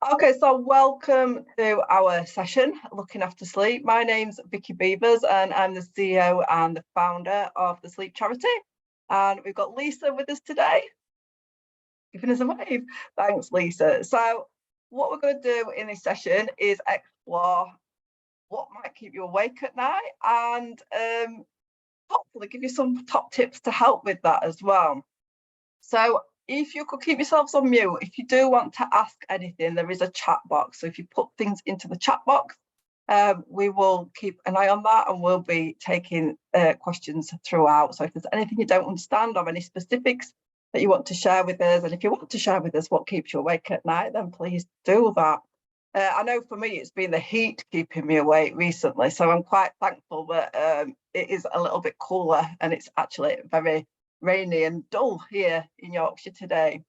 Okay, so welcome to our session, Looking After Sleep. My name's Vicki Beavers and I'm the CEO and the founder of the Sleep Charity. And we've got Lisa with us today, giving us a wave. Thanks, Lisa. So what we're going to do in this session is explore what might keep you awake at night and hopefully give you some top tips to help with that as well. So if you could keep yourselves on mute, if you do want to ask anything, there is a chat box. So if you put things into the chat box, we will keep an eye on that and we'll be taking questions throughout. So if there's anything you don't understand or any specifics that you want to share with us, and if you want to share with us what keeps you awake at night, then please do that. I know for me, it's been the heat keeping me awake recently. So I'm quite thankful that it is a little bit cooler and it's actually very rainy and dull here in Yorkshire today.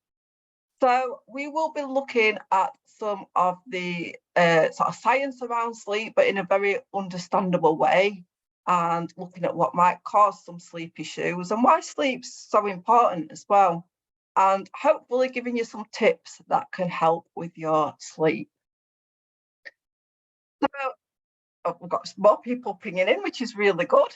So we will be looking at some of the sort of science around sleep, but in a very understandable way, and looking at what might cause some sleep issues and why sleep's so important as well, and hopefully giving you some tips that can help with your sleep. So we've got more people pinging in, which is really good.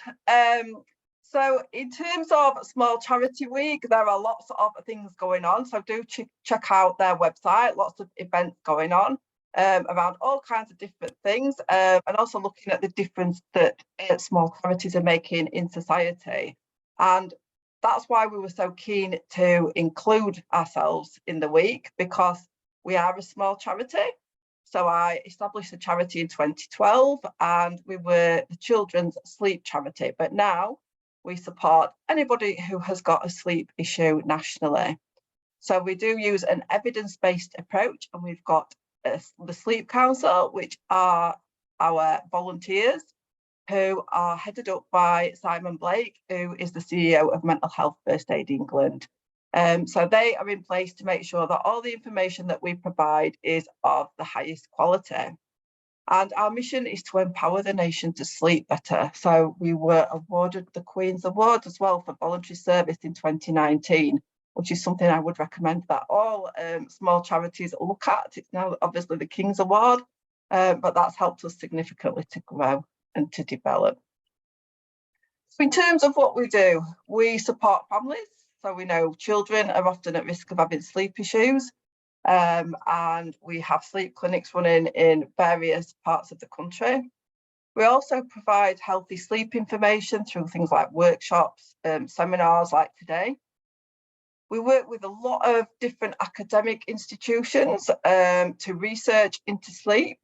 So in terms of Small Charity Week, there are lots of things going on. So do check out their website, lots of events going on around all kinds of different things, and also looking at the difference that small charities are making in society. And that's why we were so keen to include ourselves in the week, because we are a small charity. So I established the charity in 2012 and we were the Children's Sleep Charity, but now we support anybody who has got a sleep issue nationally. So we do use an evidence-based approach, and we've got the Sleep Council, which are our volunteers who are headed up by Simon Blake, who is the CEO of Mental Health First Aid England. So they are in place to make sure that all the information that we provide is of the highest quality. And our mission is to empower the nation to sleep better. So we were awarded the Queen's Award as well for voluntary service in 2019, which is something I would recommend that all small charities look at. It's now obviously the King's Award, but that's helped us significantly to grow and to develop. So in terms of what we do, we support families. So we know children are often at risk of having sleep issues. And we have sleep clinics running in various parts of the country. We also provide healthy sleep information through things like workshops, seminars like today. We work with a lot of different academic institutions to research into sleep.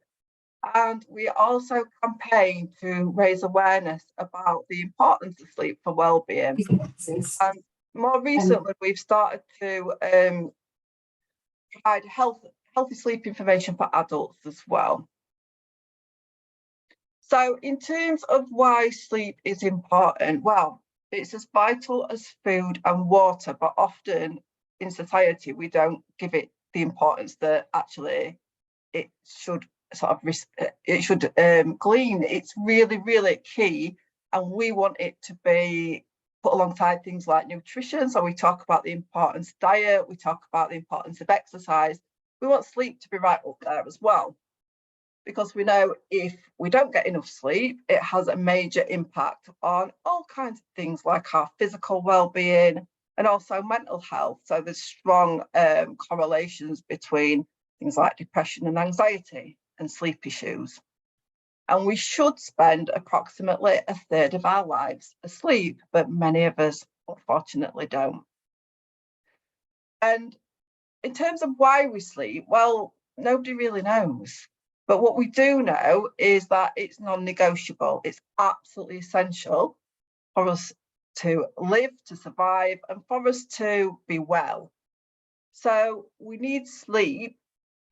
And we also campaign to raise awareness about the importance of sleep for well-being. And more recently, we've started to provide healthy sleep information for adults as well. So in terms of why sleep is important, well, it's as vital as food and water, but often in society we don't give it the importance that actually it should glean. It's really, really key, and we want it to be put alongside things like nutrition. So we talk about the importance of diet, we talk about the importance of exercise. We want sleep to be right up there as well, because we know if we don't get enough sleep, it has a major impact on all kinds of things like our physical well-being and also mental health. So there's strong correlations between things like depression and anxiety and sleep issues. And we should spend approximately a third of our lives asleep, but many of us unfortunately don't. And in terms of why we sleep, well, nobody really knows. But what we do know is that it's non-negotiable. It's absolutely essential for us to live, to survive, and for us to be well. So we need sleep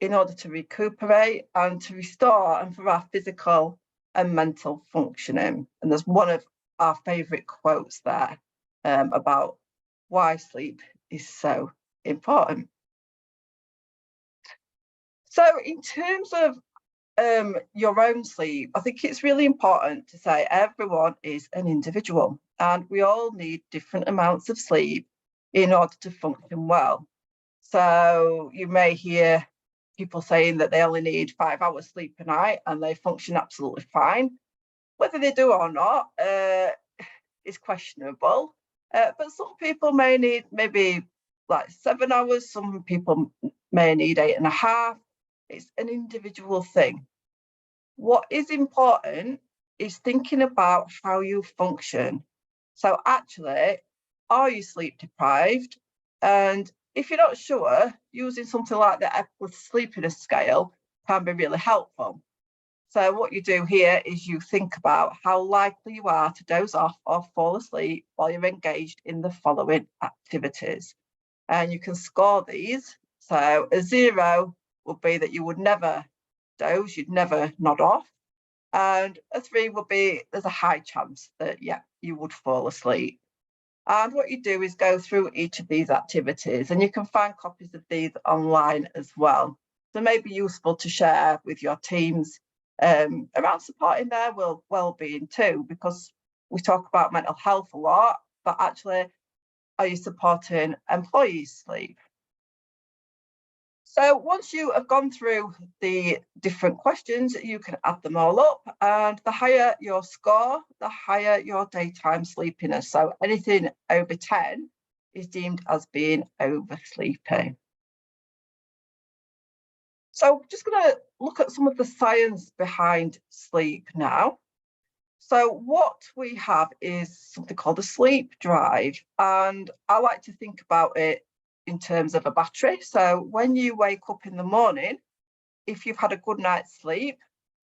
in order to recuperate and to restore, and for our physical and mental functioning. And there's one of our favourite quotes there about why sleep is so important. So in terms of your own sleep, I think it's really important to say everyone is an individual and we all need different amounts of sleep in order to function well. So you may hear people saying that they only need 5 hours sleep a night and they function absolutely fine. Whether they do or not is questionable. But some people may need maybe like 7 hours. Some people may need 8.5. It's an individual thing. What is important is thinking about how you function. So actually, are you sleep deprived? And if you're not sure, using something like the Epworth Sleepiness Scale can be really helpful. So what you do here is you think about how likely you are to doze off or fall asleep while you're engaged in the following activities. And you can score these. So a 0 would be that you would never doze, you'd never nod off. And a 3 would be there's a high chance that, yeah, you would fall asleep. And what you do is go through each of these activities, and you can find copies of these online as well. So it may be useful to share with your teams around supporting their well-being too, because we talk about mental health a lot, but actually, are you supporting employees' sleep? So once you have gone through the different questions, you can add them all up, and the higher your score, the higher your daytime sleepiness. So anything over 10 is deemed as being oversleeping. So just going to look at some of the science behind sleep now. So what we have is something called a sleep drive, and I like to think about it in terms of a battery. So when you wake up in the morning, if you've had a good night's sleep,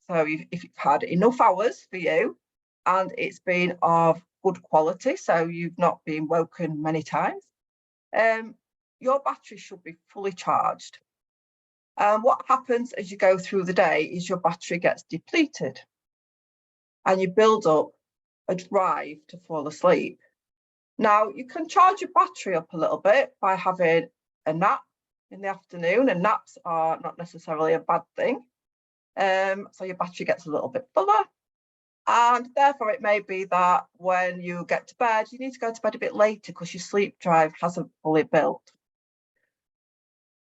so if you've had enough hours for you and it's been of good quality, so you've not been woken many times, your battery should be fully charged. And what happens as you go through the day is your battery gets depleted and you build up a drive to fall asleep. Now, you can charge your battery up a little bit by having a nap in the afternoon, and naps are not necessarily a bad thing. So your battery gets a little bit fuller, and therefore it may be that when you get to bed, you need to go to bed a bit later because your sleep drive hasn't fully built.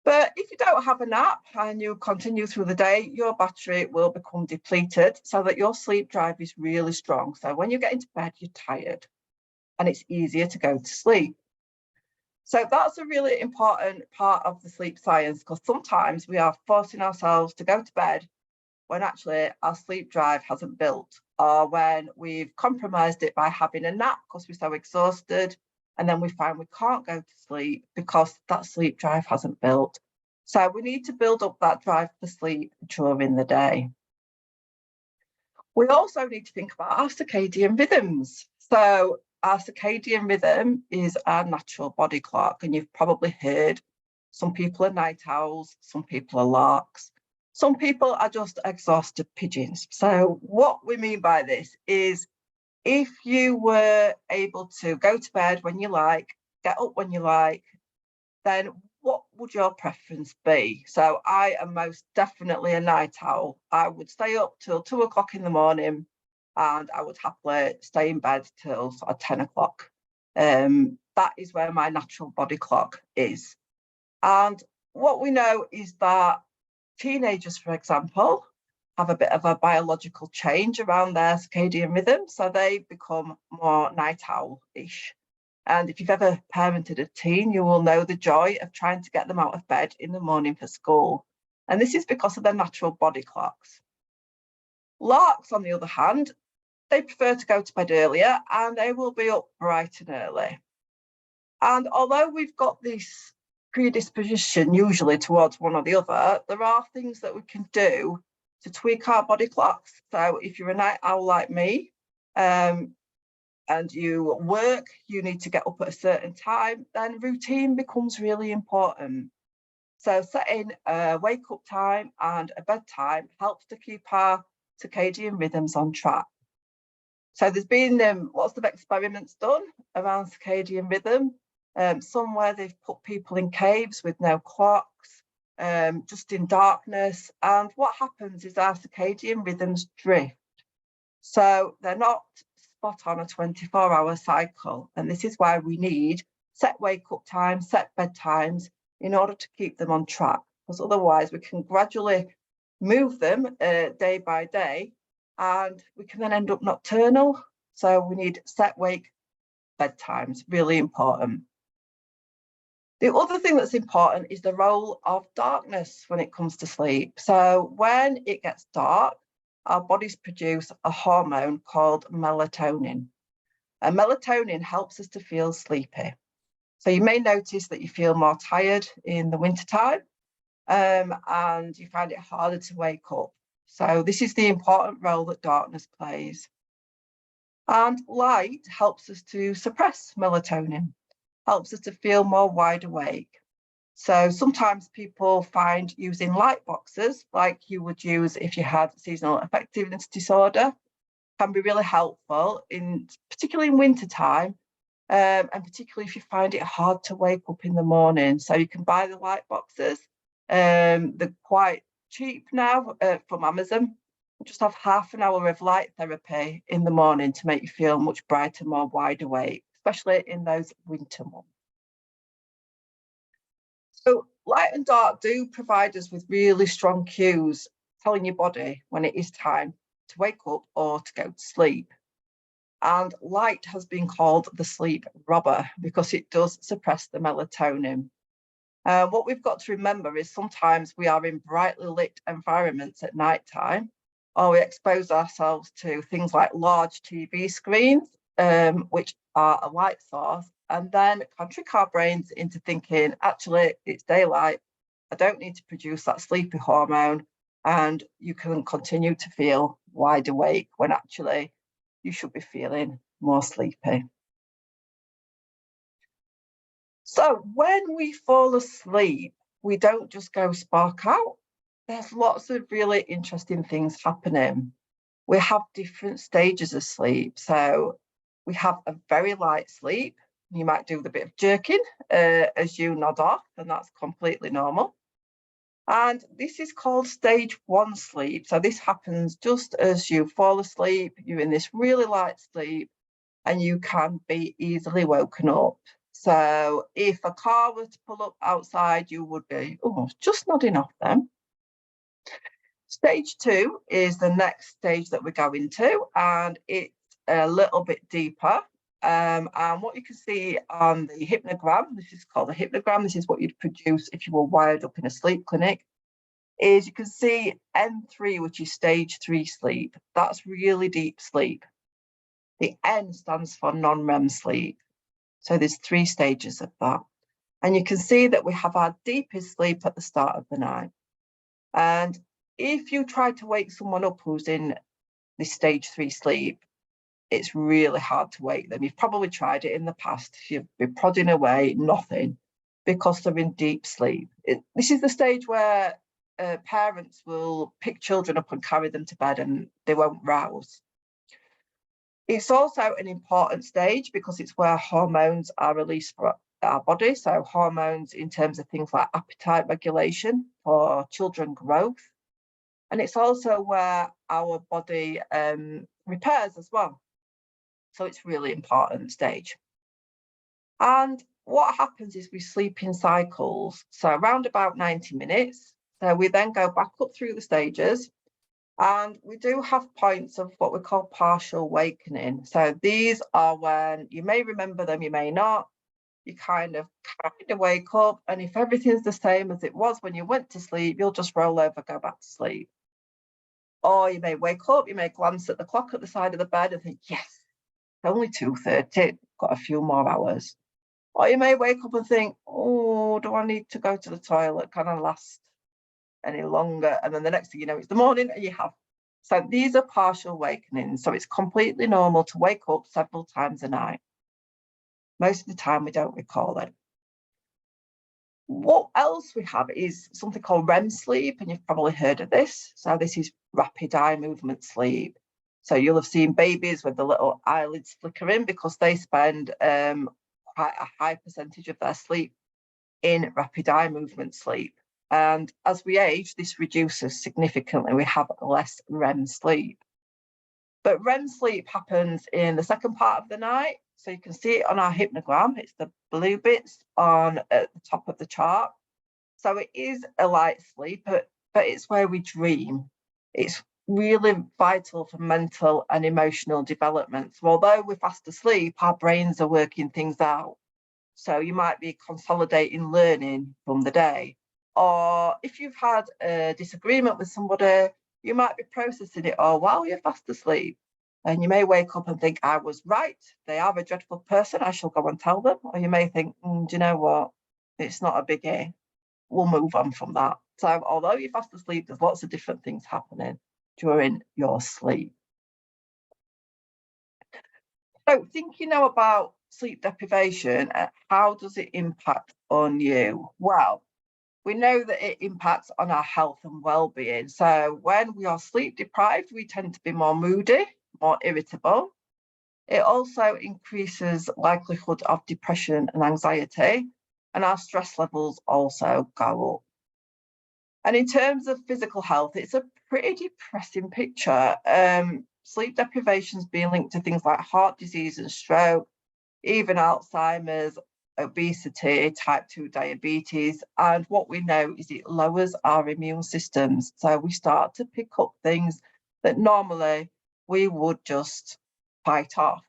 But if you don't have a nap and you continue through the day, your battery will become depleted so that your sleep drive is really strong. So when you get into bed, you're tired and it's easier to go to sleep. So that's a really important part of the sleep science, because sometimes we are forcing ourselves to go to bed when actually our sleep drive hasn't built, or when we've compromised it by having a nap because we're so exhausted, and then we find we can't go to sleep because that sleep drive hasn't built. So we need to build up that drive for sleep during the day. We also need to think about our circadian rhythms. So our circadian rhythm is our natural body clock, and you've probably heard some people are night owls, some people are larks, some people are just exhausted pigeons. So what we mean by this is if you were able to go to bed when you like, get up when you like, then what would your preference be? So I am most definitely a night owl. I would stay up till 2 o'clock in the morning, and I would happily stay in bed till sort of 10 o'clock. That is where my natural body clock is. And what we know is that teenagers, for example, have a bit of a biological change around their circadian rhythm, so they become more night owl-ish. And if you've ever parented a teen, you will know the joy of trying to get them out of bed in the morning for school. And this is because of their natural body clocks. Larks, on the other hand, they prefer to go to bed earlier, and they will be up bright and early. And although we've got this predisposition usually towards one or the other, there are things that we can do to tweak our body clocks. So if you're a night owl like me, and you work, you need to get up at a certain time, then routine becomes really important. So setting a wake up time and a bedtime helps to keep our circadian rhythms on track. So there's been lots of experiments done around circadian rhythm, some where they've put people in caves with no clocks, just in darkness. And what happens is our circadian rhythms drift. So they're not spot on a 24-hour cycle. And this is why we need set wake up times, set bedtimes in order to keep them on track. because otherwise we can gradually move them day by day, and we can then end up nocturnal. So we need set wake bedtimes, really important. The other thing that's important is the role of darkness when it comes to sleep. So when it gets dark, our bodies produce a hormone called melatonin. And melatonin helps us to feel sleepy. So you may notice that you feel more tired in the wintertime, and you find it harder to wake up. So this is the important role that darkness plays. And light helps us to suppress melatonin, helps us to feel more wide awake. So sometimes people find using light boxes, like you would use if you had seasonal affective disorder, can be really helpful, particularly in wintertime, and particularly if you find it hard to wake up in the morning. So you can buy the light boxes. They're quite cheap now from Amazon. Just have half an hour of light therapy in the morning to make you feel much brighter, more wide awake, especially in those winter months. So light and dark do provide us with really strong cues, telling your body when it is time to wake up or to go to sleep. And light has been called the sleep robber because it does suppress the melatonin. What we've got to remember is sometimes we are in brightly lit environments at night time, or we expose ourselves to things like large TV screens, which are a light source, and then can trick our brains into thinking, actually, it's daylight, I don't need to produce that sleepy hormone, and you can continue to feel wide awake when actually you should be feeling more sleepy. So when we fall asleep, we don't just go spark out. There's lots of really interesting things happening. We have different stages of sleep. So we have a very light sleep. You might do the bit of jerking as you nod off, and that's completely normal. And this is called stage 1 sleep. So this happens just as you fall asleep, you're in this really light sleep, and you can be easily woken up. So if a car were to pull up outside, you would be, just nodding off then. Stage 2 is the next stage that we go into, and it's a little bit deeper. And what you can see on the hypnogram, this is called a hypnogram, this is what you'd produce if you were wired up in a sleep clinic, is you can see N3, which is stage 3 sleep. That's really deep sleep. The N stands for non-REM sleep. So there's 3 stages of that. And you can see that we have our deepest sleep at the start of the night. And if you try to wake someone up who's in this stage 3 sleep, it's really hard to wake them. You've probably tried it in the past. You've been prodding away, nothing, because they're in deep sleep. This is the stage where parents will pick children up and carry them to bed and they won't rouse. It's also an important stage because it's where hormones are released for our body. So hormones in terms of things like appetite regulation for children growth. And it's also where our body repairs as well. So it's really important stage. And what happens is we sleep in cycles. So around about 90 minutes. So we then go back up through the stages. And we do have points of what we call partial awakening. So these are when you may remember them, you may not. You kind of wake up, and if everything's the same as it was when you went to sleep, you'll just roll over, go back to sleep. Or you may wake up, you may glance at the clock at the side of the bed and think, yes, it's only 2:30, got a few more hours. Or you may wake up and think, oh, do I need to go to the toilet? Can I last any longer? And then the next thing you know, it's the morning and you have. So these are partial awakenings. So it's completely normal to wake up several times a night. Most of the time we don't recall it. What else we have is something called REM sleep, and you've probably heard of this. So this is rapid eye movement sleep. So you'll have seen babies with the little eyelids flickering because they spend quite a high percentage of their sleep in rapid eye movement sleep. And as we age, this reduces significantly. We have less REM sleep. But REM sleep happens in the second part of the night. So you can see it on our hypnogram. It's the blue bits on at the top of the chart. So it is a light sleep, but it's where we dream. It's really vital for mental and emotional development. So although we're fast asleep, our brains are working things out. So you might be consolidating learning from the day. Or if you've had a disagreement with somebody, you might be processing it all while you're fast asleep. And you may wake up and think, I was right. They are a dreadful person. I shall go and tell them. Or you may think, do you know what? It's not a biggie. We'll move on from that. So although you're fast asleep, there's lots of different things happening during your sleep. So thinking now about sleep deprivation, how does it impact on you? Well, we know that it impacts on our health and well-being. So when we are sleep deprived, we tend to be more moody, more irritable. It also increases likelihood of depression and anxiety, and our stress levels also go up. And in terms of physical health, it's a pretty depressing picture. Sleep deprivation's being linked to things like heart disease and stroke, even Alzheimer's, obesity, type 2 diabetes. And what we know is it lowers our immune systems. So we start to pick up things that normally we would just fight off.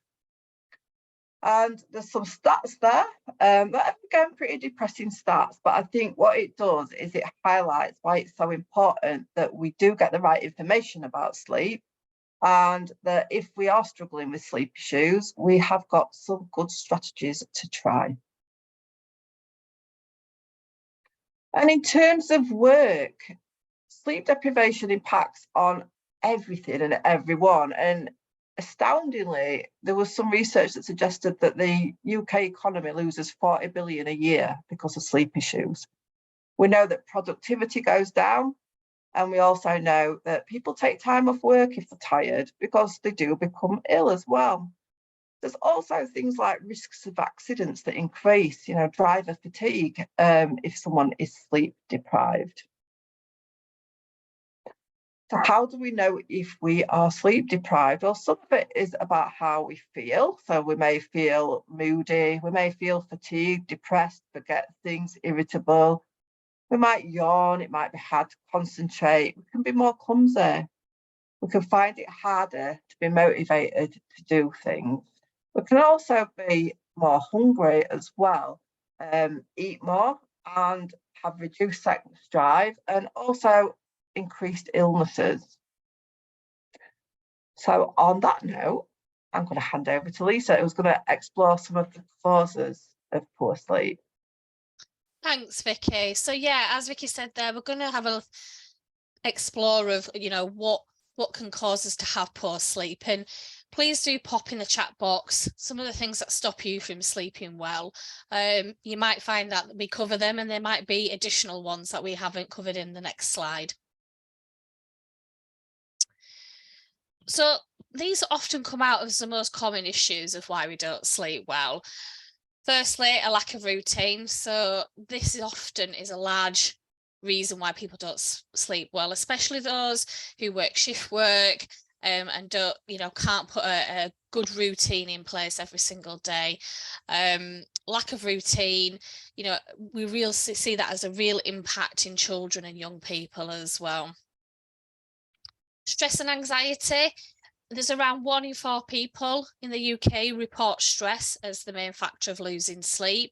And there's some stats there that are again pretty depressing stats, but I think what it does is it highlights why it's so important that we do get the right information about sleep, and that if we are struggling with sleep issues, we have got some good strategies to try. And in terms of work, sleep deprivation impacts on everything and everyone. And astoundingly, there was some research that suggested that the UK economy loses 40 billion a year because of sleep issues. We know that productivity goes down, and we also know that people take time off work if they're tired because they do become ill as well. There's also things like risks of accidents that increase, driver fatigue if someone is sleep deprived. So how do we know if we are sleep deprived? Well, some of it is about how we feel. So we may feel moody, we may feel fatigued, depressed, forget things, irritable. We might yawn, it might be hard to concentrate. We can be more clumsy. We can find it harder to be motivated to do things. We can also be more hungry as well, eat more and have reduced sex drive, and also increased illnesses. So on that note, I'm going to hand over to Lisa, who's going to explore some of the causes of poor sleep. Thanks, Vicky. So yeah, as Vicky said there, we're going to have a explore of what can cause us to have poor sleep, and please do pop in the chat box some of the things that stop you from sleeping well. You might find that we cover them, and there might be additional ones that we haven't covered in the next slide. So these often come out as the most common issues of why we don't sleep well. Firstly, a lack of routine. So this often is a large reason why people don't sleep well, especially those who work shift work and don't, can't put a good routine in place every single day. Lack of routine, we really see that as a real impact in children and young people as well. Stress and anxiety. There's around 1 in 4 people in the UK report stress as the main factor of losing sleep.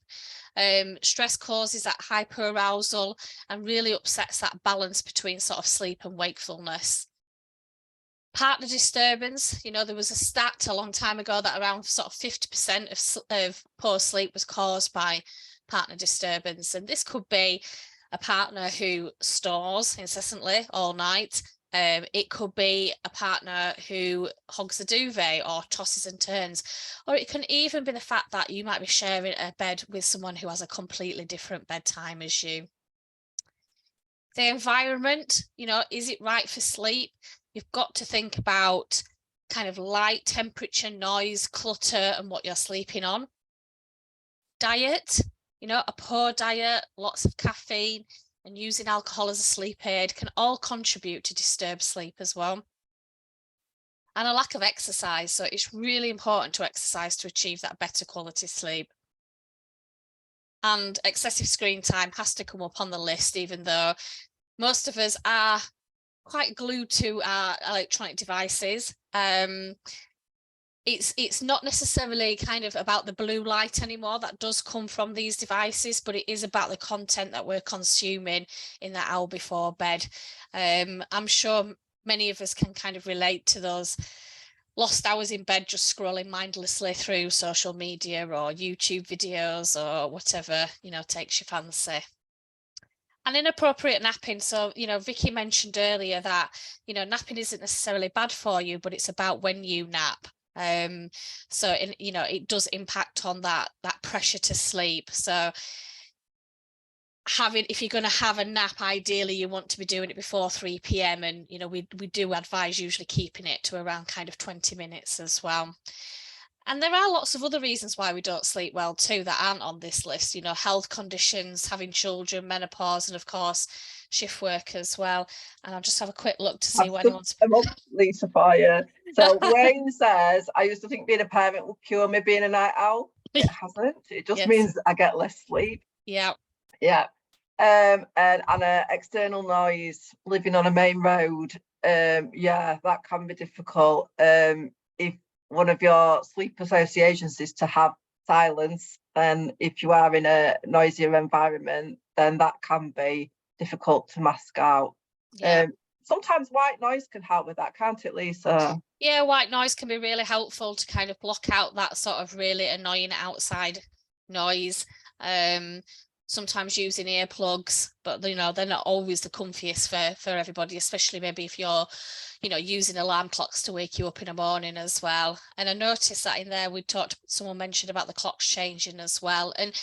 Stress causes that hyperarousal and really upsets that balance between sort of sleep and wakefulness. Partner disturbance, there was a stat a long time ago that around sort of 50% of poor sleep was caused by partner disturbance. And this could be a partner who snores incessantly all night. It could be a partner who hogs a duvet or tosses and turns, or it can even be the fact that you might be sharing a bed with someone who has a completely different bedtime as you. The environment, is it right for sleep? You've got to think about kind of light, temperature, noise, clutter, and what you're sleeping on. Diet, a poor diet, lots of caffeine, and using alcohol as a sleep aid can all contribute to disturbed sleep as well. And a lack of exercise. So it's really important to exercise to achieve that better quality sleep. And excessive screen time has to come up on the list, even though most of us are quite glued to our electronic devices. It's not necessarily kind of about the blue light anymore that does come from these devices, but it is about the content that we're consuming in that hour before bed. I'm sure many of us can kind of relate to those lost hours in bed just scrolling mindlessly through social media or YouTube videos or whatever, you know, takes your fancy. And inappropriate napping. So, you know, Vicky mentioned earlier that, you know, napping isn't necessarily bad for you, but it's about when you nap. So, you know, it does impact on that pressure to sleep. So if you're going to have a nap, ideally you want to be doing it before 3 p.m. and, you know, we do advise usually keeping it to around kind of 20 minutes as well. And there are lots of other reasons why we don't sleep well too that aren't on this list, you know, health conditions, having children, menopause, and of course shift work as well. And I'll just have a quick look to see what anyone's... Lisa, for you. So Wayne says, I used to think being a parent would cure me being a night owl. It hasn't. It just means I get less sleep. Yeah. Yeah. And external noise, living on a main road, yeah, that can be difficult. If one of your sleep associations is to have silence, and if you are in a noisier environment, then that can be difficult to mask out. Yeah. Sometimes white noise can help with that, can't it, Lisa? Yeah, white noise can be really helpful to kind of block out that sort of really annoying outside noise. Sometimes using earplugs, but you know, they're not always the comfiest for everybody, especially maybe if you're, you know, using alarm clocks to wake you up in the morning as well. And I noticed that in there someone mentioned about the clocks changing as well. And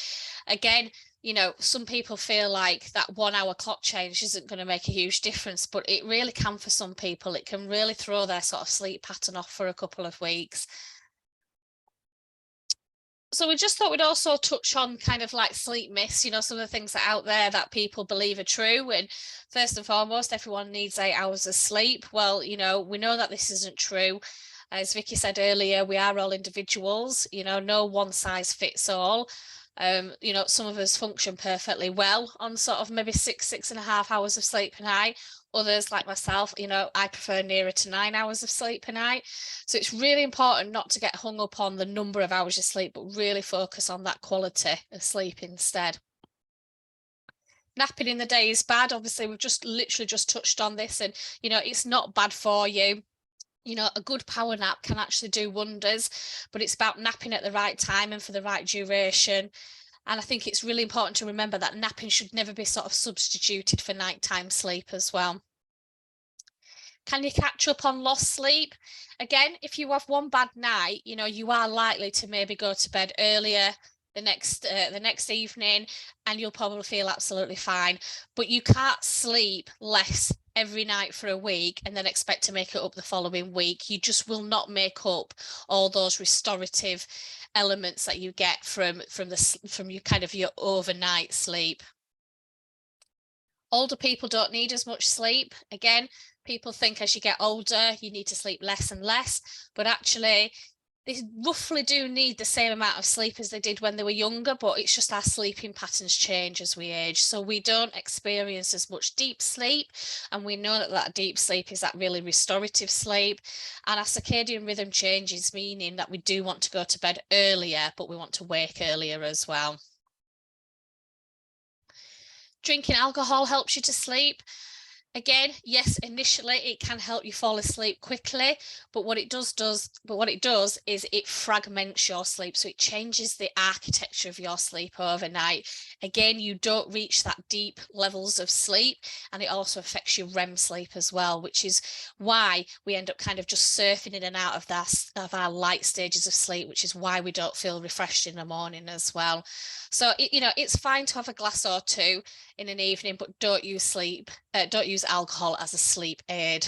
again, you know, some people feel like that 1 hour clock change isn't going to make a huge difference, but it really can for some people. It can really throw their sort of sleep pattern off for a couple of weeks. So we just thought we'd also touch on kind of like sleep myths, you know, some of the things that are out there that people believe are true. And first and foremost, everyone needs 8 hours of sleep. Well, you know, we know that this isn't true. As Vicky said earlier, we are all individuals, you know, no one size fits all. You know, some of us function perfectly well on sort of maybe 6.5 hours of sleep a night. Others, like myself, you know, I prefer nearer to 9 hours of sleep a night. So it's really important not to get hung up on the number of hours you sleep, but really focus on that quality of sleep instead. Napping in the day is bad. Obviously, we've literally just touched on this, and, you know, it's not bad for you. You know, a good power nap can actually do wonders, but it's about napping at the right time and for the right duration. And I think it's really important to remember that napping should never be sort of substituted for nighttime sleep as well. Can you catch up on lost sleep? Again, if you have one bad night, you know, you are likely to maybe go to bed earlier the next evening, and you'll probably feel absolutely fine. But you can't sleep less every night for a week and then expect to make it up the following week. You just will not make up all those restorative elements that you get from your kind of your overnight sleep. Older people don't need as much sleep. Again, people think as you get older, you need to sleep less and less, but actually they roughly do need the same amount of sleep as they did when they were younger, but it's just our sleeping patterns change as we age. So we don't experience as much deep sleep, and we know that deep sleep is that really restorative sleep. And our circadian rhythm changes, meaning that we do want to go to bed earlier, but we want to wake earlier as well. Drinking alcohol helps you to sleep. Again, yes, initially it can help you fall asleep quickly, but what it does is it fragments your sleep. So it changes the architecture of your sleep overnight. Again, you don't reach that deep levels of sleep, and it also affects your REM sleep as well, which is why we end up kind of just surfing in and out of our light stages of sleep, which is why we don't feel refreshed in the morning as well. So, you know, it's fine to have a glass or two in an evening, but don't use alcohol as a sleep aid.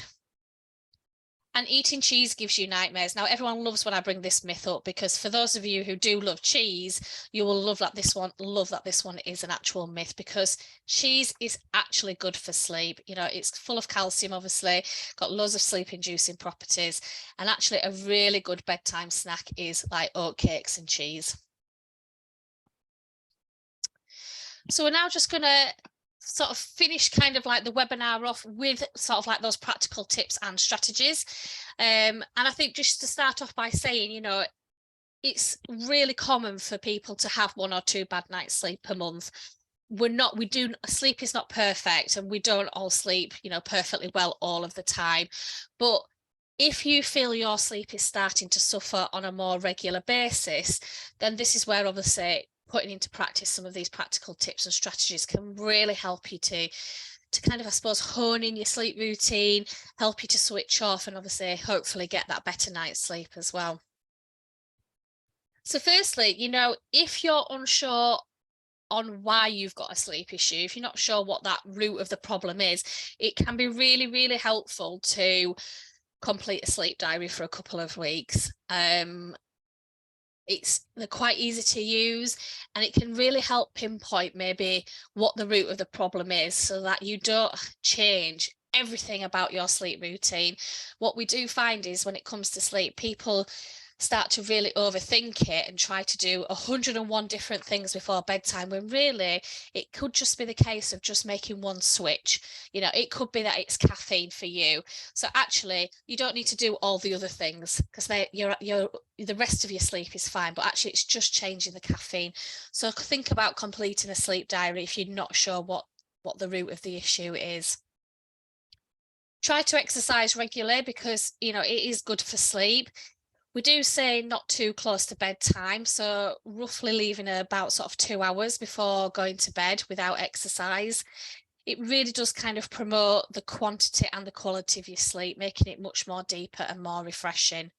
And eating cheese gives you nightmares. Now, everyone loves when I bring this myth up, because for those of you who do love cheese, you will love that this one is an actual myth, because cheese is actually good for sleep. You know, it's full of calcium, obviously, got loads of sleep inducing properties, and actually a really good bedtime snack is like oatcakes and cheese. So we're now just going to sort of finish kind of like the webinar off with sort of like those practical tips and strategies. And I think just to start off by saying, you know, it's really common for people to have 1 or 2 bad nights sleep per month. Sleep is not perfect, and we don't all sleep, you know, perfectly well all of the time. But if you feel your sleep is starting to suffer on a more regular basis, then this is where obviously putting into practice some of these practical tips and strategies can really help you to kind of, I suppose, hone in your sleep routine, help you to switch off, and obviously hopefully get that better night's sleep as well. So firstly, you know, if you're unsure on why you've got a sleep issue, if you're not sure what that root of the problem is, it can be really, really helpful to complete a sleep diary for a couple of weeks. They're quite easy to use, and it can really help pinpoint maybe what the root of the problem is, so that you don't change everything about your sleep routine. What we do find is when it comes to sleep, people start to really overthink it and try to do 101 different things before bedtime, when really it could just be the case of just making one switch. You know, it could be that it's caffeine for you. So actually you don't need to do all the other things, because the rest of your sleep is fine, but actually it's just changing the caffeine. So think about completing a sleep diary if you're not sure what the root of the issue is. Try to exercise regularly, because, you know, it is good for sleep. We do say not too close to bedtime, so roughly leaving about sort of 2 hours before going to bed without exercise. It really does kind of promote the quantity and the quality of your sleep, making it much more deeper and more refreshing.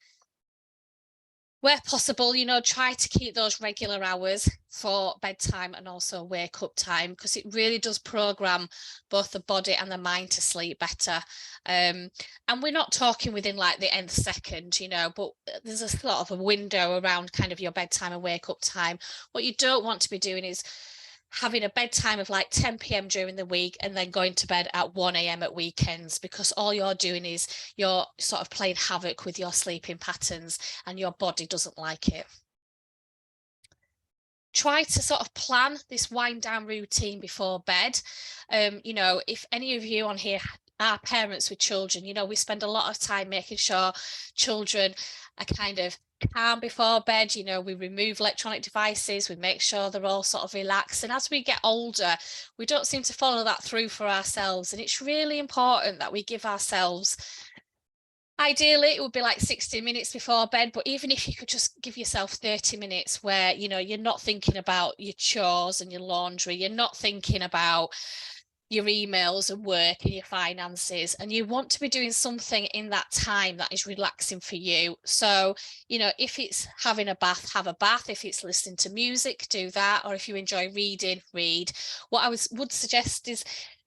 Where possible, you know, try to keep those regular hours for bedtime and also wake up time, because it really does program both the body and the mind to sleep better. And we're not talking within like the nth second, you know, but there's a sort of a window around kind of your bedtime and wake up time. What you don't want to be doing is having a bedtime of like 10 p.m. during the week and then going to bed at 1 a.m. at weekends, because all you're doing is you're sort of playing havoc with your sleeping patterns, and your body doesn't like it. Try to sort of plan this wind down routine before bed. You know, if any of you on here are parents with children, you know, we spend a lot of time making sure children are kind of calm before bed. You know, we remove electronic devices, we make sure they're all sort of relaxed. And as we get older, we don't seem to follow that through for ourselves. And it's really important that we give ourselves, ideally it would be like 60 minutes before bed, but even if you could just give yourself 30 minutes where, you know, you're not thinking about your chores and your laundry, you're not thinking about your emails and work and your finances, and you want to be doing something in that time that is relaxing for you. So, you know, if it's having a bath, have a bath. If it's listening to music, do that. Or if you enjoy reading, read. What I would suggest is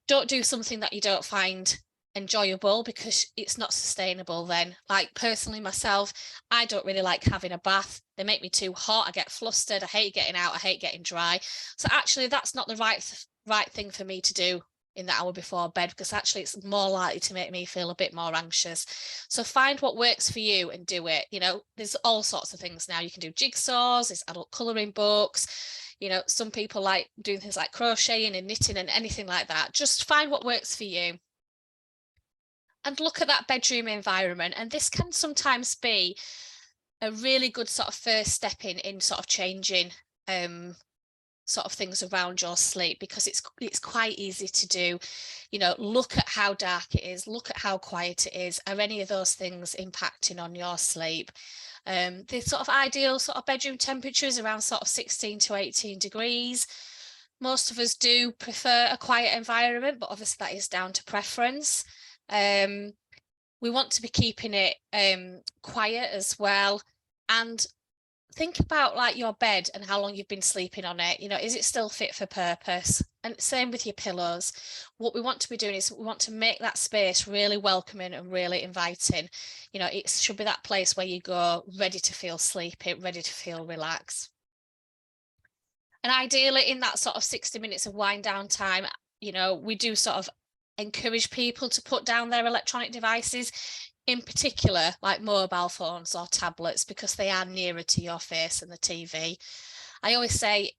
don't do something that you don't find enjoyable, because it's not sustainable then. Like personally myself, I don't really like having a bath. They make me too hot. I get flustered. I hate getting out. I hate getting dry. So actually that's not the right thing for me to do in the hour before bed, because actually it's more likely to make me feel a bit more anxious. So find what works for you and do it. You know, there's all sorts of things now. You can do jigsaws, there's adult colouring books. You know, some people like doing things like crocheting and knitting and anything like that. Just find what works for you. And look at that bedroom environment. And this can sometimes be a really good sort of first step in sort of changing sort of things around your sleep, because it's quite easy to do. You know, look at how dark it is, look at how quiet it is. Are any of those things impacting on your sleep? The sort of ideal sort of bedroom temperature is around sort of 16 to 18 degrees. Most of us do prefer a quiet environment, but obviously that is down to preference. We want to be keeping it quiet as well. And think about like your bed and how long you've been sleeping on it. You know, is it still fit for purpose? And same with your pillows. What we want to be doing is we want to make that space really welcoming and really inviting. You know, it should be that place where you go ready to feel sleepy, ready to feel relaxed. And ideally in that sort of 60 minutes of wind down time, you know, we do sort of encourage people to put down their electronic devices, in particular like mobile phones or tablets, because they are nearer to your face than the TV. I always say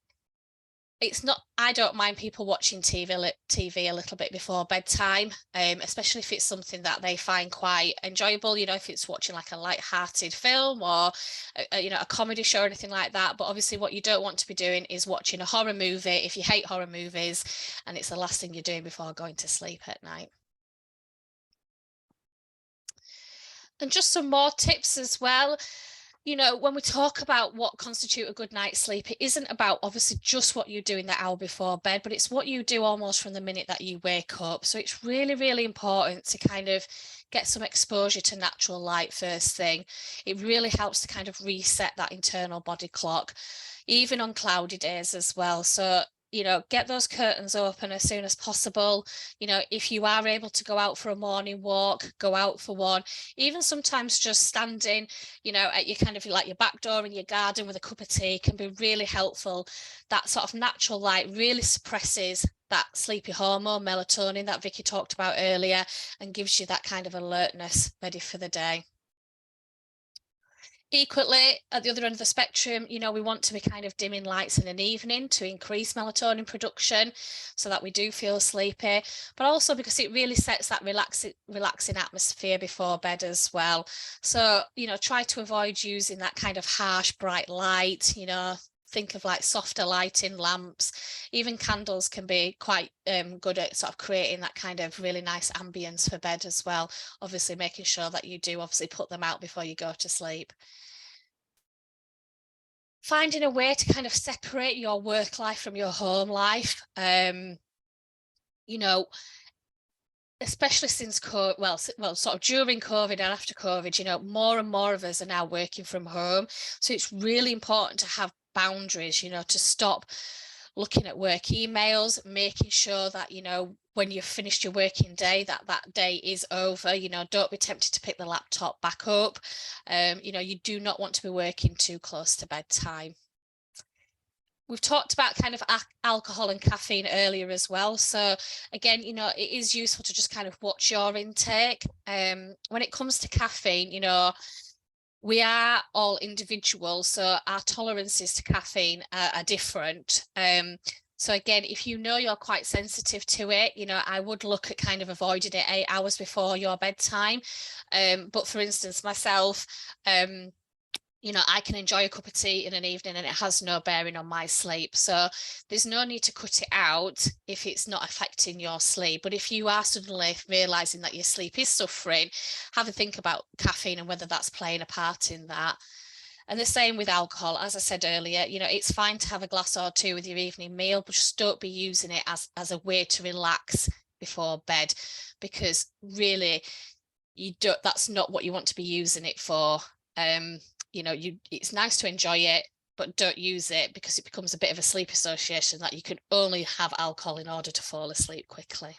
I don't mind people watching TV a little bit before bedtime, especially if it's something that they find quite enjoyable, you know, if it's watching like a light-hearted film or, a comedy show or anything like that. But obviously what you don't want to be doing is watching a horror movie if you hate horror movies and it's the last thing you're doing before going to sleep at night. And just some more tips as well. You know, when we talk about what constitute a good night's sleep, it isn't about obviously just what you do in the hour before bed, but it's what you do almost from the minute that you wake up. So it's really, really important to kind of get some exposure to natural light first thing. It really helps to kind of reset that internal body clock, even on cloudy days as well. So, you know, get those curtains open as soon as possible. You know, if you are able to go out for a morning walk, go out for one. Even sometimes just standing, you know, at your kind of like your back door in your garden with a cup of tea can be really helpful. That sort of natural light really suppresses that sleepy hormone, melatonin, that Vicky talked about earlier, and gives you that kind of alertness ready for the day. Equally, at the other end of the spectrum, you know, we want to be kind of dimming lights in an evening to increase melatonin production so that we do feel sleepy, but also because it really sets that relaxing atmosphere before bed as well. So, you know, try to avoid using that kind of harsh, bright light, you know, think of like softer lighting lamps. Even candles can be quite good at sort of creating that kind of really nice ambience for bed as well. Obviously making sure that you do obviously put them out before you go to sleep. Finding a way to kind of separate your work life from your home life. You know, especially since well, sort of during COVID and after COVID, you know, more and more of us are now working from home. So it's really important to have boundaries, you know, to stop looking at work emails, making sure that, you know, when you've finished your working day, that day is over. You know, don't be tempted to pick the laptop back up. You know, you do not want to be working too close to bedtime. We've talked about kind of alcohol and caffeine earlier as well. So again, you know, it is useful to just kind of watch your intake. When it comes to caffeine, you know, we are all individuals, so our tolerances to caffeine are different. So again, if you know you're quite sensitive to it, you know, I would look at kind of avoiding it 8 hours before your bedtime. But for instance, myself, you know, I can enjoy a cup of tea in an evening and it has no bearing on my sleep. So there's no need to cut it out if it's not affecting your sleep. But if you are suddenly realizing that your sleep is suffering, have a think about caffeine and whether that's playing a part in that. And the same with alcohol. As I said earlier, you know, it's fine to have a glass or two with your evening meal, but just don't be using it as a way to relax before bed, because really that's not what you want to be using it for. You know, it's nice to enjoy it, but don't use it because it becomes a bit of a sleep association that you can only have alcohol in order to fall asleep quickly.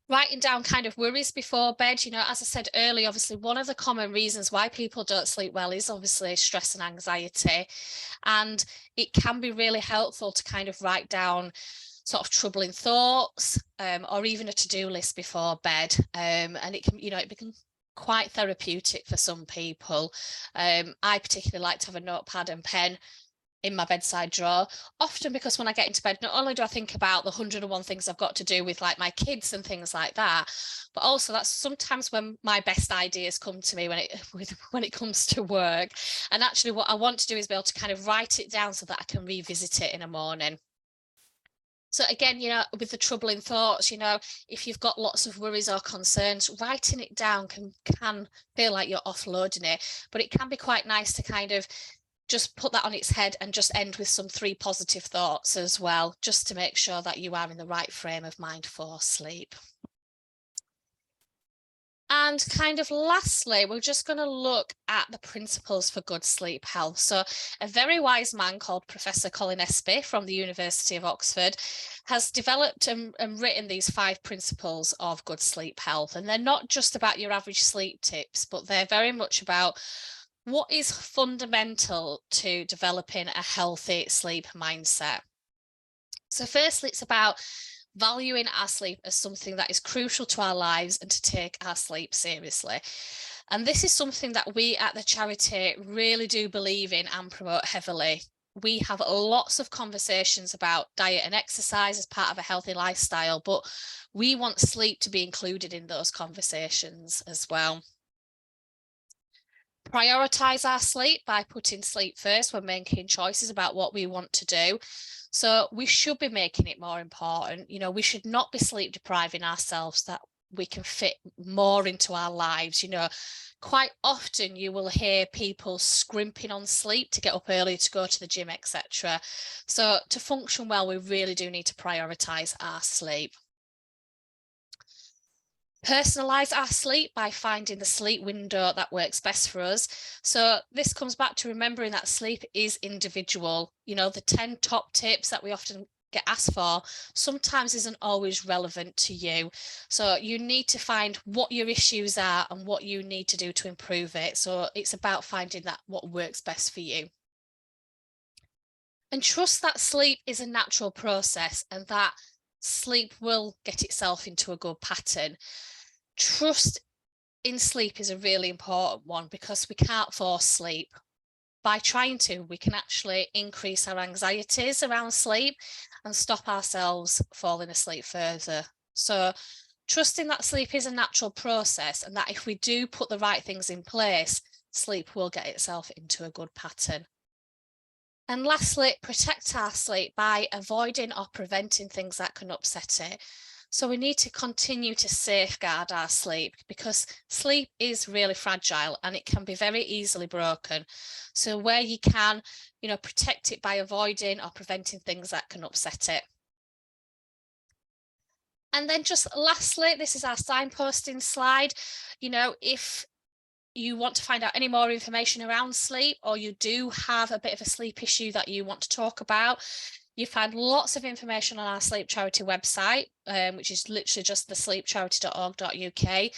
Writing down kind of worries before bed, you know, as I said earlier, obviously one of the common reasons why people don't sleep well is obviously stress and anxiety. And it can be really helpful to kind of write down sort of troubling thoughts, or even a to-do list before bed. And it can, you know, it becomes quite therapeutic for some people. I particularly like to have a notepad and pen in my bedside drawer, often because when I get into bed, not only do I think about the 101 things I've got to do with like my kids and things like that, but also that's sometimes when my best ideas come to me when it comes to work. And actually what I want to do is be able to kind of write it down so that I can revisit it in a morning. So again, you know, with the troubling thoughts, you know, if you've got lots of worries or concerns, writing it down can feel like you're offloading it, but it can be quite nice to kind of just put that on its head and just end with some 3 positive thoughts as well, just to make sure that you are in the right frame of mind for sleep. And kind of lastly, we're just going to look at the principles for good sleep health. So a very wise man called Professor Colin Espy from the University of Oxford has developed and written these 5 principles of good sleep health. And they're not just about your average sleep tips, but they're very much about what is fundamental to developing a healthy sleep mindset. So firstly, it's about valuing our sleep as something that is crucial to our lives and to take our sleep seriously. And this is something that we at the charity really do believe in and promote heavily. we have lots of conversations about diet and exercise as part of a healthy lifestyle, but we want sleep to be included in those conversations as well. Prioritize our sleep by putting sleep first when making choices about what we want to do. So we should be making it more important. You know, we should not be sleep depriving ourselves that we can fit more into our lives. You know, quite often you will hear people scrimping on sleep to get up early to go to the gym, etc. So to function well, we really do need to prioritize our sleep. Personalize our sleep by finding the sleep window that works best for us. So this comes back to remembering that sleep is individual. You know, the 10 top tips that we often get asked for sometimes isn't always relevant to you. So you need to find what your issues are and what you need to do to improve it. So it's about finding that what works best for you. And trust that sleep is a natural process and that sleep will get itself into a good pattern. Trust in sleep is a really important one because we can't force sleep. By trying to, we can actually increase our anxieties around sleep and stop ourselves falling asleep further. So trusting that sleep is a natural process and that if we do put the right things in place, sleep will get itself into a good pattern. And lastly, protect our sleep by avoiding or preventing things that can upset it. So we need to continue to safeguard our sleep because sleep is really fragile and it can be very easily broken. So where you can, you know, protect it by avoiding or preventing things that can upset it. And then just lastly, this is our signposting slide. You know, if you want to find out any more information around sleep or you do have a bit of a sleep issue that you want to talk about, you find lots of information on our sleep charity website, which is literally just thesleepcharity.org.uk.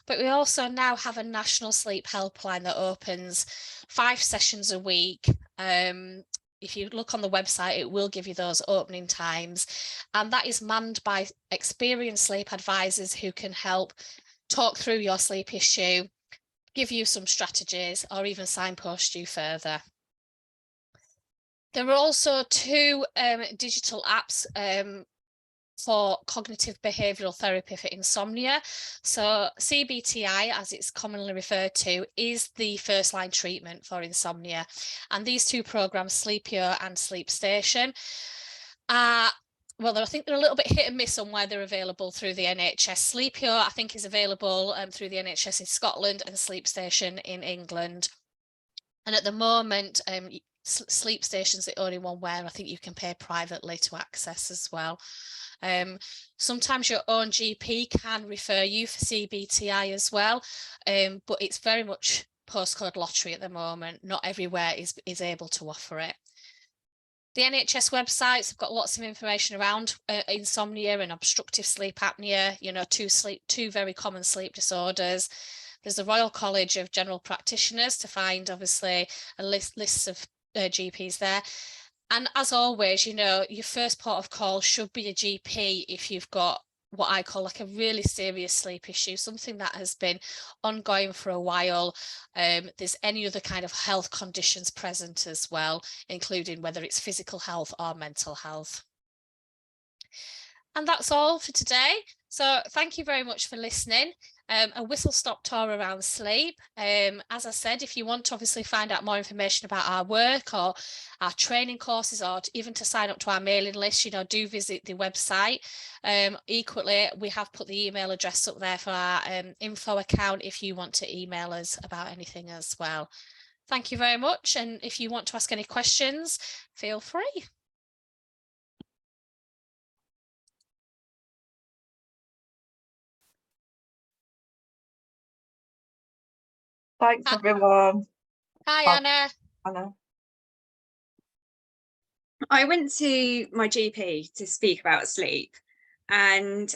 But we also now have a national sleep helpline that opens 5 sessions a week. If you look on the website, it will give you those opening times. And that is manned by experienced sleep advisors who can help talk through your sleep issue, give you some strategies, or even signpost you further. There are also 2 digital apps for cognitive behavioural therapy for insomnia. So CBTI, as it's commonly referred to, is the first line treatment for insomnia. And these 2 programs, Sleepio and Sleep Station, well, I think they're a little bit hit and miss on where they're available through the NHS. Sleepio, I think, is available through the NHS in Scotland and Sleep Station in England. And at the moment, Sleep Station's the only one where I think you can pay privately to access as well. Sometimes your own GP can refer you for CBTI as well, but it's very much postcode lottery at the moment. Not everywhere is able to offer it. The NHS websites have got lots of information around insomnia and obstructive sleep apnea, you know, 2 very common sleep disorders. There's the Royal College of General Practitioners to find, obviously, a list of GPs there. And as always, you know, your first port of call should be a GP if you've got what I call like a really serious sleep issue, something that has been ongoing for a while. There's any other kind of health conditions present as well, including whether it's physical health or mental health. And that's all for today. So thank you very much for listening. A whistle-stop tour around sleep. As I said, if you want to obviously find out more information about our work or our training courses, or even to sign up to our mailing list, you know, do visit the website. Equally, we have put the email address up there for our info account if you want to email us about anything as well. Thank you very much. And if you want to ask any questions, feel free. Thanks, everyone. Hi, Anna. Anna. I went to my GP to speak about sleep, and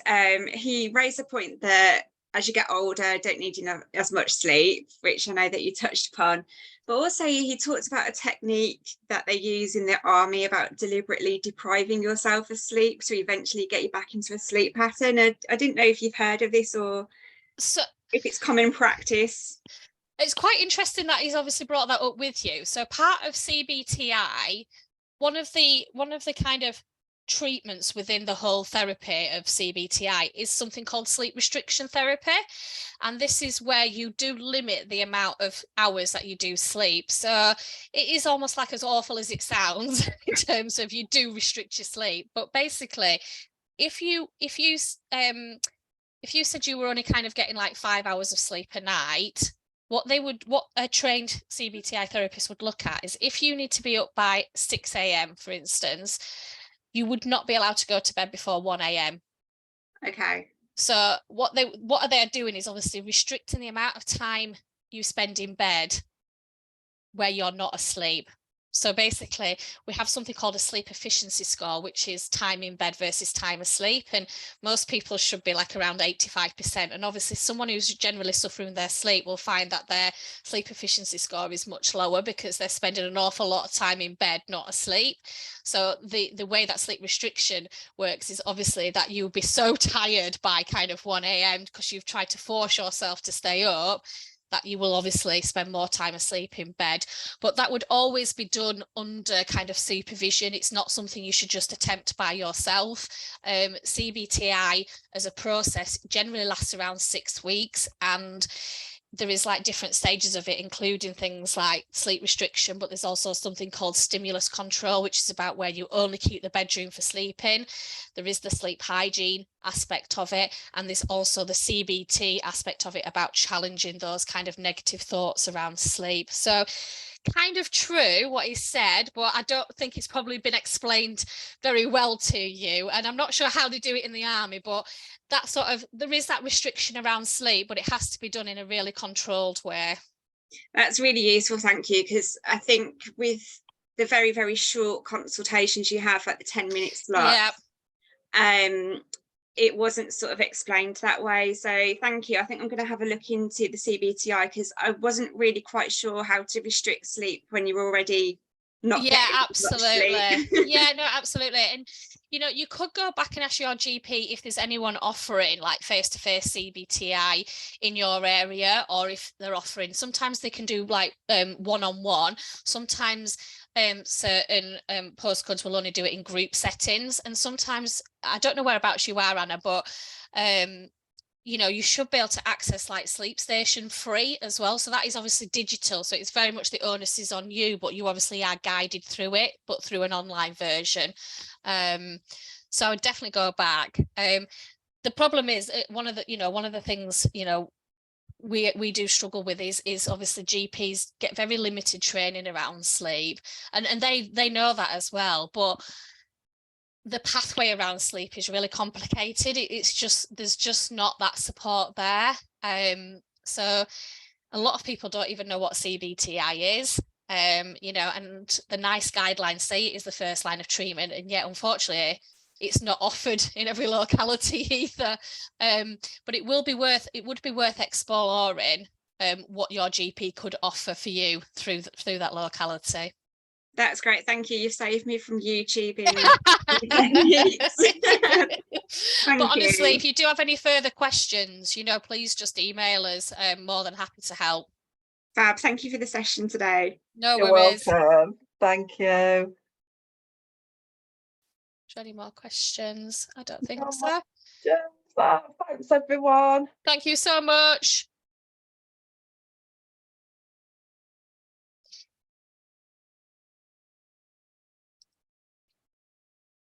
he raised the point that as you get older, don't need enough as much sleep, which I know that you touched upon. But also he talked about a technique that they use in the army about deliberately depriving yourself of sleep to eventually get you back into a sleep pattern. I didn't know if you've heard of this or if it's common practice. It's quite interesting that he's obviously brought that up with you. So part of CBTI one of the kind of treatments within the whole therapy of CBTI is something called sleep restriction therapy, and this is where you do limit the amount of hours that you do sleep. So it is almost like as awful as it sounds in terms of you do restrict your sleep, but basically if you said you were only kind of getting like 5 hours of sleep a night, what a trained CBTI therapist would look at is if you need to be up by 6 a.m, for instance, you would not be allowed to go to bed before 1 a.m. Okay. So what they're doing is obviously restricting the amount of time you spend in bed where you're not asleep. So basically, we have something called a sleep efficiency score, which is time in bed versus time asleep. And most people should be like around 85%. And obviously, someone who's generally suffering with their sleep will find that their sleep efficiency score is much lower because they're spending an awful lot of time in bed, not asleep. So the way that sleep restriction works is obviously that you'll be so tired by kind of 1 a.m. because you've tried to force yourself to stay up, that you will obviously spend more time asleep in bed. But that would always be done under kind of supervision. It's not something you should just attempt by yourself. CBTI as a process generally lasts around 6 weeks, and there is like different stages of it, including things like sleep restriction, but there's also something called stimulus control, which is about where you only keep the bedroom for sleeping. There is the sleep hygiene aspect of it, and there's also the CBT aspect of it about challenging those kind of negative thoughts around sleep. So kind of true what he said, but I don't think it's probably been explained very well to you, and I'm not sure how they do it in the army, but that sort of, there is that restriction around sleep, but it has to be done in a really controlled way. That's really useful, thank you, because I think with the very, very short consultations you have at the 10-minute slot, it wasn't sort of explained that way. So thank you. I think I'm going to have a look into the CBTI because I wasn't really quite sure how to restrict sleep when you're already not getting absolutely much sleep. no, absolutely. And you know, you could go back and ask your GP if there's anyone offering like face-to-face CBTI in your area, or if they're offering, sometimes they can do like one-on-one, sometimes certain postcodes will only do it in group settings, and sometimes, I don't know whereabouts you are, Anna, but you know, you should be able to access like Sleep Station free as well. So that is obviously digital. So it's very much the onus is on you, but you obviously are guided through it, but through an online version. So I would definitely go back. The problem is one of the things, you know, we do struggle with is obviously GPs get very limited training around sleep, and they know that as well, but the pathway around sleep is really complicated. It's just, there's just not that support there. So a lot of people don't even know what CBTI is. You know, and the NICE guidelines say it is the first line of treatment, and yet unfortunately it's not offered in every locality either. But it would be worth exploring what your GP could offer for you through that locality. That's great, thank you. You've saved me from YouTube but honestly, if you do have any further questions, you know, please just email us. I'm more than happy to help. Fab, thank you for the session today. You're worries. Welcome. Thank you. Any more questions? I don't think so. Thanks everyone. Thank you so much.